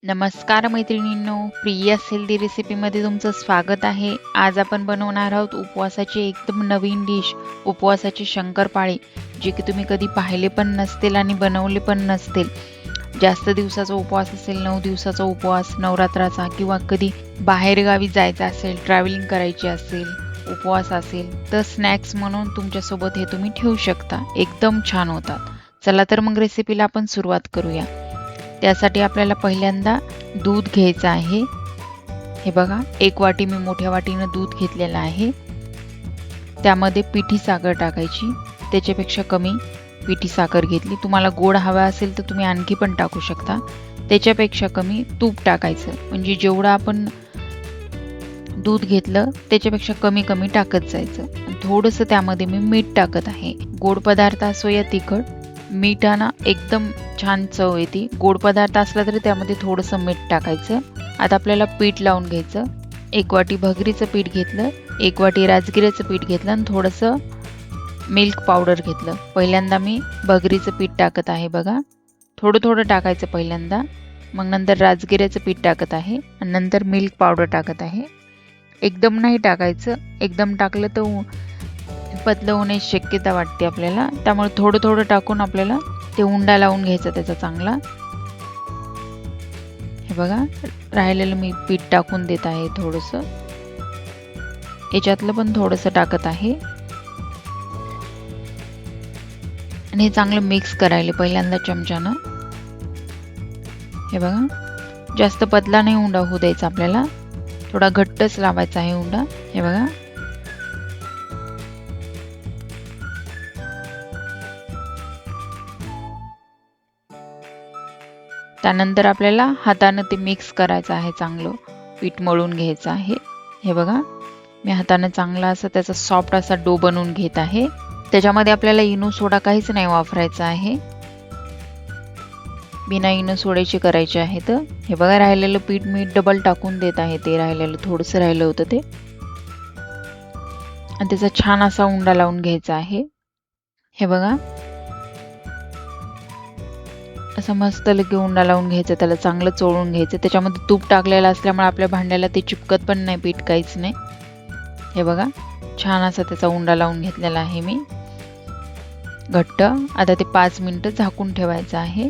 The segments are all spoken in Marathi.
नमस्कार मैत्रिणींनो, प्रिया हेल्दी रेसिपीमध्ये तुमचं स्वागत आहे. आज आपण बनवणार आहोत उपवासाची एकदम नवीन डिश, उपवासाचे शंकरपाळे, जे की तुम्ही कधी पाहिले पण नसतील आणि बनवले पण नसतील. जास्त दिवसाचा उपवास असेल, 9 दिवसाचा उपवास, नवरात्राचा, किंवा कधी बाहेरगावी जायचं असेल, ट्रॅव्हलिंग करायची असेल, उपवास असेल, तर स्नॅक्स म्हणून तुमच्यासोबत हे तुम्ही ठेवू शकता. एकदम छान होतात. चला तर मग रेसिपीला आपण सुरुवात करूया. त्यासाठी आपल्याला पहिल्यांदा दूध घ्यायचं आहे. हे बघा, 1 वाटी मी मोठ्या वाटीनं दूध घेतलेलं आहे. त्यामध्ये पिठी साखर टाकायची. त्याच्यापेक्षा कमी पिठी साखर घेतली. तुम्हाला गोड हवा असेल तर तुम्ही आणखी पण टाकू शकता. त्याच्यापेक्षा कमी तूप टाकायचं. म्हणजे जेवढं आपण दूध घेतलं त्याच्यापेक्षा कमी कमी टाकत जायचं. थोडंसं त्यामध्ये मी मीठ टाकत आहे. गोड पदार्थ असो या तिखट, मीठानं एकदम छान चव येते. गोड पदार्थ असला तरी त्यामध्ये थोडंसं मीठ टाकायचं. आता आपल्याला पीठ लावून घ्यायचं. 1 वाटी भगरीचं पीठ घेतलं, 1 वाटी राजगिऱ्याचं पीठ घेतलं आणि थोडंसं मिल्क पावडर घेतलं. पहिल्यांदा मी भगरीचं पीठ टाकत आहे. बघा, थोडं थोडं टाकायचं पहिल्यांदा, मग नंतर राजगिऱ्याचं पीठ टाकत आहे आणि नंतर मिल्क पावडर टाकत आहे. एकदम नाही टाकायचं. एकदम टाकलं तर पतलं होण्याची शक्यता वाटते आपल्याला. त्यामुळे थोडं थोडं टाकून आपल्याला ते उंडा लावून घ्यायचा त्याचा चांगला. हे बघा, राहिलेलं मी पीठ टाकून देत आहे. थोडंसं याच्यातलं पण थोडंसं टाकत आहे आणि हे चांगलं मिक्स करायला पहिल्यांदा चमच्यानं. हे बघा, जास्त पतला नाही उंडा होऊ द्यायचा आपल्याला, थोडा घट्टच लावायचा आहे उंडा. हे बघा, त्यानंतर आपल्याला हातानं ते मिक्स करायचं आहे. चांगलं पीठ मळून घ्यायचं आहे. हे बघा, मी हातानं चांगला असा त्याचा सॉफ्ट असा डो बनवून घेत आहे. त्याच्यामध्ये आपल्याला इनो सोडा काहीच नाही वापरायचा आहे. बिना इनो सोड्याची करायची आहे. तर हे बघा, राहिलेलं पीठ मी डबल टाकून देत आहे. ते राहिलेलं थोडंसं राहिलं होतं ते, आणि त्याचा छान असा उंडा लावून घ्यायचा आहे. हे बघा, असं मस्त लगे उंडा लावून घ्यायचं. त्याला चांगलं चोळून घ्यायचं. त्याच्यामध्ये तूप टाकलेलं असल्यामुळे आपल्या भांड्याला ते चिपकत पण नाही पीठ, काहीच नाही. हे बघा, छान असा त्याचा उंडा लावून घेतलेला आहे मी घट्ट. आता ते 5 मिनिटं झाकून ठेवायचं आहे.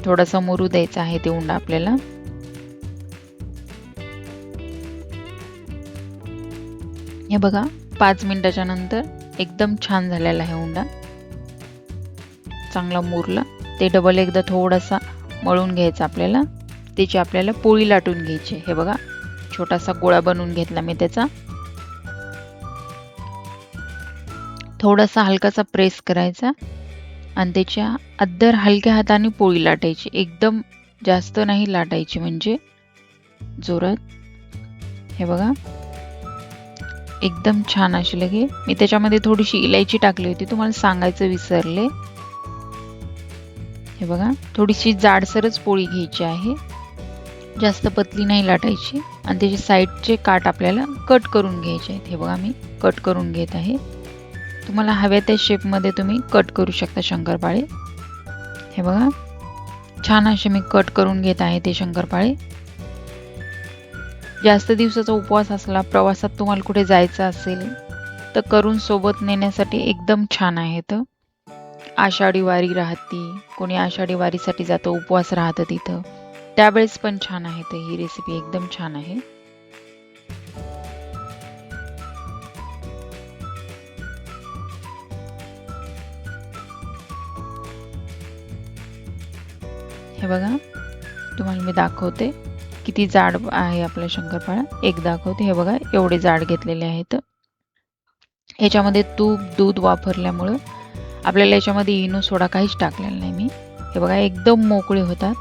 थोडासा मुरू द्यायचा आहे ते उंडा आपल्याला. हे बघा, 5 मिनिटाच्या नंतर एकदम छान झालेला आहे उंडा, चांगला मुरला. ते डबल एकदा थोडासा मळून घ्यायचा आपल्याला. त्याची आपल्याला पोळी लाटून घ्यायची. हे बघा, छोटासा गोळा बनवून घेतला मी त्याचा. थोडासा हलकासा प्रेस करायचा आणि त्याच्या अद्दर हलक्या हाताने पोळी लाटायची. एकदम जास्त नाही लाटायची, म्हणजे जोरात. हे बघा, एकदम छान अशी लगे. मी त्याच्यामध्ये थोडीशी इलायची टाकली होती, तुम्हाला सांगायचं विसरले. हे बघा, थोडीशी जाडसरच पोळी घ्यायची आहे, जास्त पतली नाही लाटायची. आणि त्याचे साईडचे काठ आपल्याला कट करून घ्यायचे आहेत. हे बघा, मी कट करून घेत आहे. तुम्हाला हव्या त्या शेपमध्ये तुम्ही कट करू शकता शंकरपाळे. हे बघा, छान असे मी कट करून घेत आहे ते शंकरपाळे. जास्त दिवसाचा उपवास असला, प्रवासात तुम्हाला कुठे जायचं असेल तर करून सोबत नेण्यासाठी एकदम छान आहेत. आषाढी वारी राहते, कोणी आषाढी वारीसाठी जातं, उपवास राहतं तिथं, त्यावेळेस पण छान आहे. तर ही रेसिपी एकदम छान आहे. हे बघा, तुम्हाला मी दाखवते किती जाड आहे आपला शंकरपाळा. एक दाखवते. हे बघा, एवढे जाड घेतलेले आहेत. ह्याच्यामध्ये तूप दूध वापरल्यामुळं आपल्याला याच्यामध्ये इनो सोडा काहीच टाकलेला नाही मी. हे बघा, एकदम मोकळे होतात.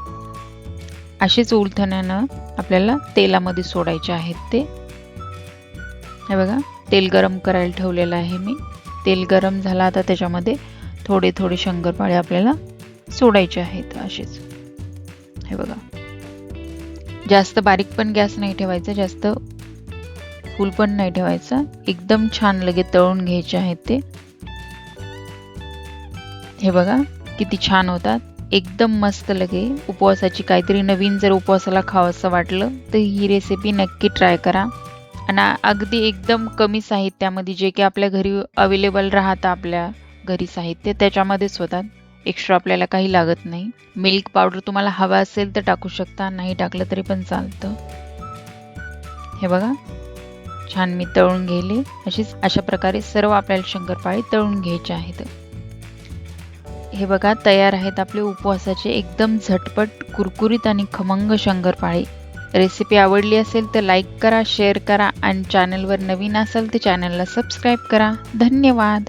असेच उलथण्यानं आपल्याला तेलामध्ये सोडायचे आहेत ते. हे बघा, तेल गरम करायला ठेवलेलं आहे मी. तेल गरम झालं. आता त्याच्यामध्ये थोडे थोडे शंकरपाळे आपल्याला सोडायचे आहेत असेच. हे बघा, जास्त बारीक पण गॅस नाही ठेवायचा, जास्त फुल पण नाही ठेवायचा. एकदम छान लगे तळून घ्यायचे आहेत ते. हे बघा, किती छान होतात. एकदम मस्त लगे. उपवासाची काहीतरी नवीन जर उपवासाला खावंसं वाटलं तर ही रेसिपी नक्की ट्राय करा. आणि अगदी एकदम कमी साहित्यामध्ये जे की आपल्या घरी अवेलेबल राहतं आपल्या घरी साहित्य त्याच्यामध्येच होतात. एक्स्ट्रा आपल्याला काही लागत नाही. मिल्क पावडर तुम्हाला हवा असेल तर टाकू शकता, नाही टाकलं तरी पण चालतं. हे बघा छान मी तळून घेले. अशा प्रकारे सर्व आपल्याला शंकरपाळी तळून घ्यायचे आहेत. हे बघा तयार आहेत आपले उपवासाचे एकदम झटपट कुरकुरीत आणि खमंग शंकरपाळी. रेसिपी आवडली असेल तर लाईक करा, शेअर करा आणि चॅनलवर नवीन असाल तर चॅनलला सबस्क्राईब करा. धन्यवाद.